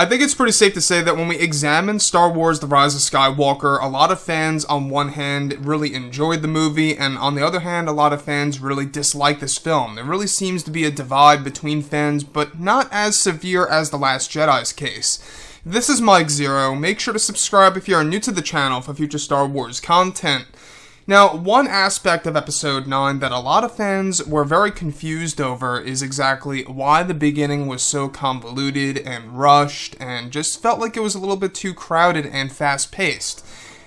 I think it's pretty safe to say that when we examine Star Wars The Rise of Skywalker, a lot of fans on one hand really enjoyed the movie, and on the other hand, a lot of fans really dislike this film. There really seems to be a divide between fans, but not as severe as The Last Jedi's case. This is Mike Zero. Make sure to subscribe if you are new to the channel for future Star Wars content. Now, one aspect of Episode 9 that a lot of fans were very confused over is exactly why the beginning was so convoluted and rushed and just felt like it was a little bit too crowded and fast-paced.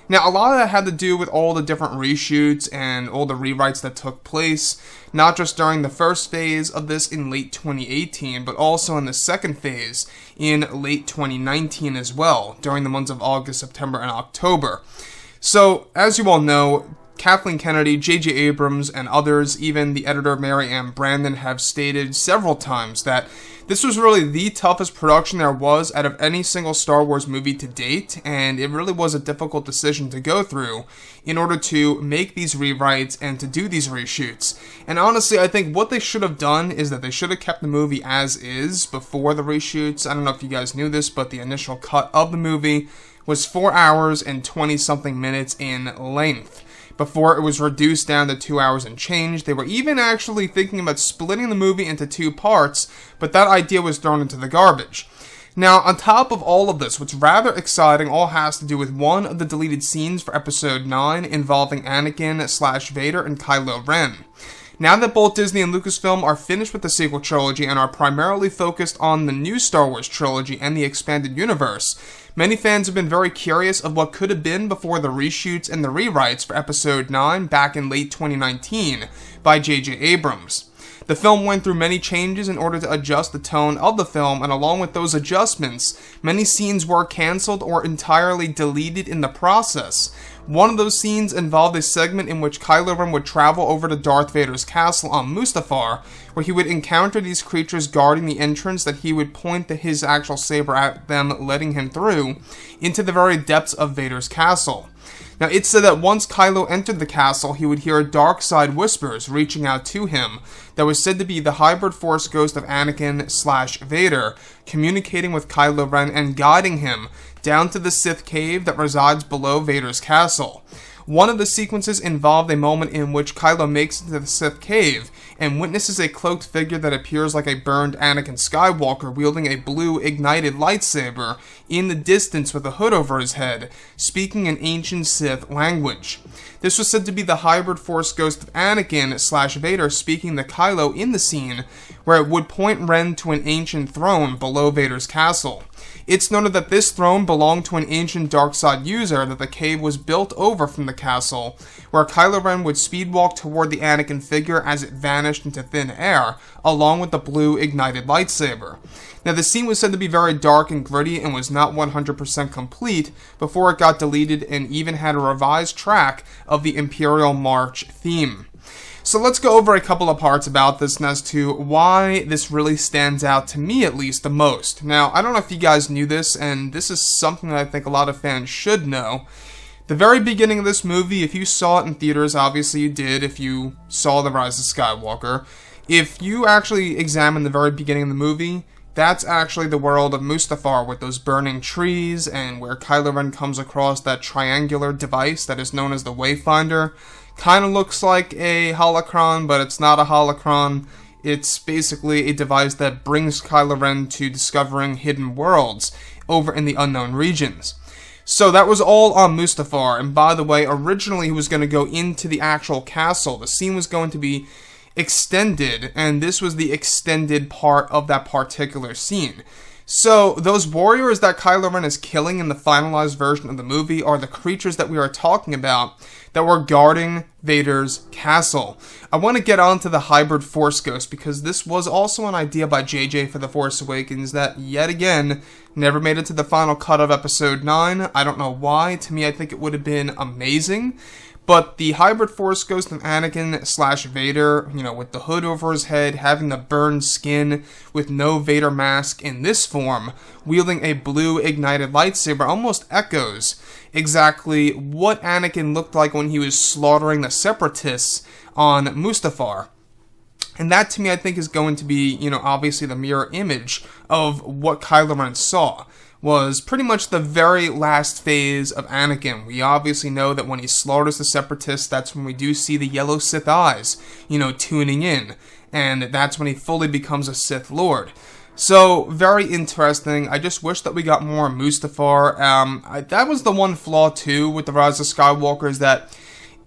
Now, a lot of that had to do with all the different reshoots and all the rewrites that took place, not just during the first phase of this in late 2018, but also in the second phase in late 2019 as well, during the months of August, September, and October. So, as you all know, Kathleen Kennedy, J.J. Abrams, and others, even the editor Mary Ann Brandon, have stated several times that this was really the toughest production there was out of any single Star Wars movie to date, and it really was a difficult decision to go through in order to make these rewrites and to do these reshoots. And honestly, I think what they should have done is that they should have kept the movie as is before the reshoots. I don't know if you guys knew this, but the initial cut of the movie was 4 hours and 20-something minutes in length. Before it was reduced down to 2 hours and change. They were even actually thinking about splitting the movie into 2 parts, but that idea was thrown into the garbage. Now, on top of all of this, what's rather exciting all has to do with one of the deleted scenes for Episode 9 involving Anakin/Vader and Kylo Ren. Now that both Disney and Lucasfilm are finished with the sequel trilogy and are primarily focused on the new Star Wars trilogy and the expanded universe, many fans have been very curious of what could have been before the reshoots and the rewrites for Episode 9 back in late 2019 by J.J. Abrams. The film went through many changes in order to adjust the tone of the film, and along with those adjustments, many scenes were cancelled or entirely deleted in the process. One of those scenes involved a segment in which Kylo Ren would travel over to Darth Vader's castle on Mustafar, where he would encounter these creatures guarding the entrance that he would point his actual saber at them, letting him through, into the very depths of Vader's castle. Now, it's said that once Kylo entered the castle, he would hear dark side whispers reaching out to him that was said to be the hybrid force ghost of Anakin/Vader, communicating with Kylo Ren and guiding him down to the Sith cave that resides below Vader's castle. One of the sequences involved a moment in which Kylo makes it to the Sith cave and witnesses a cloaked figure that appears like a burned Anakin Skywalker wielding a blue ignited lightsaber in the distance with a hood over his head, speaking in ancient Sith language. This was said to be the hybrid force ghost of Anakin/Vader speaking to Kylo in the scene, where it would point Ren to an ancient throne below Vader's castle. It's noted that this throne belonged to an ancient dark-side user that the cave was built over from the castle, where Kylo Ren would speedwalk toward the Anakin figure as it vanished into thin air, along with the blue ignited lightsaber. Now, the scene was said to be very dark and gritty and was not 100% complete before it got deleted and even had a revised track of the Imperial March theme. So let's go over a couple of parts about this and as to why this really stands out, to me at least, the most. Now, I don't know if you guys knew this, and this is something that I think a lot of fans should know. The very beginning of this movie, if you saw it in theaters, obviously you did if you saw The Rise of Skywalker. If you actually examine the very beginning of the movie, that's actually the world of Mustafar with those burning trees and where Kylo Ren comes across that triangular device that is known as the Wayfinder. Kind of looks like a holocron, but it's not a holocron. It's basically a device that brings Kylo Ren to discovering hidden worlds over in the unknown regions. So that was all on Mustafar, and by the way, originally he was going to go into the actual castle. The scene was going to be extended, and this was the extended part of that particular scene. So, those warriors that Kylo Ren is killing in the finalized version of the movie are the creatures that we are talking about that were guarding Vader's castle. I want to get on to the hybrid Force Ghost because this was also an idea by JJ for The Force Awakens that, yet again, never made it to the final cut of Episode 9. I don't know why. To me, I think it would have been amazing. But the hybrid Force Ghost of Anakin/Vader, with the hood over his head, having the burned skin, with no Vader mask in this form, wielding a blue ignited lightsaber, almost echoes exactly what Anakin looked like when he was slaughtering the Separatists on Mustafar. And that, to me, I think is going to be, obviously the mirror image of what Kylo Ren saw. Was pretty much the very last phase of Anakin. We obviously know that when he slaughters the Separatists, that's when we do see the yellow Sith eyes, tuning in. And that's when he fully becomes a Sith Lord. So, very interesting. I just wish that we got more Mustafar. That was the one flaw, too, with The Rise of Skywalker, is that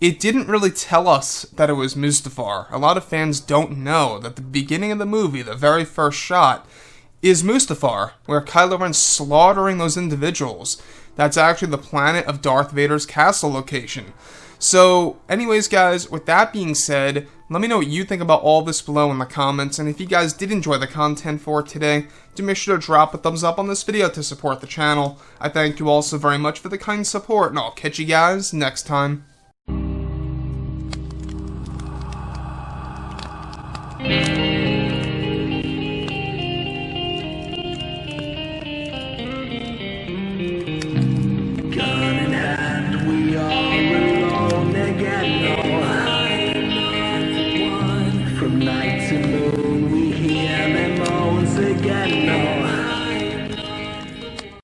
it didn't really tell us that it was Mustafar. A lot of fans don't know that the beginning of the movie, the very first shot, is Mustafar, where Kylo Ren's slaughtering those individuals. That's actually the planet of Darth Vader's castle location. So, anyways, guys, with that being said, let me know what you think about all this below in the comments, and if you guys did enjoy the content for today, do make sure to drop a thumbs up on this video to support the channel. I thank you all so very much for the kind support, and I'll catch you guys next time. From night to moon, we hear them moans again. No.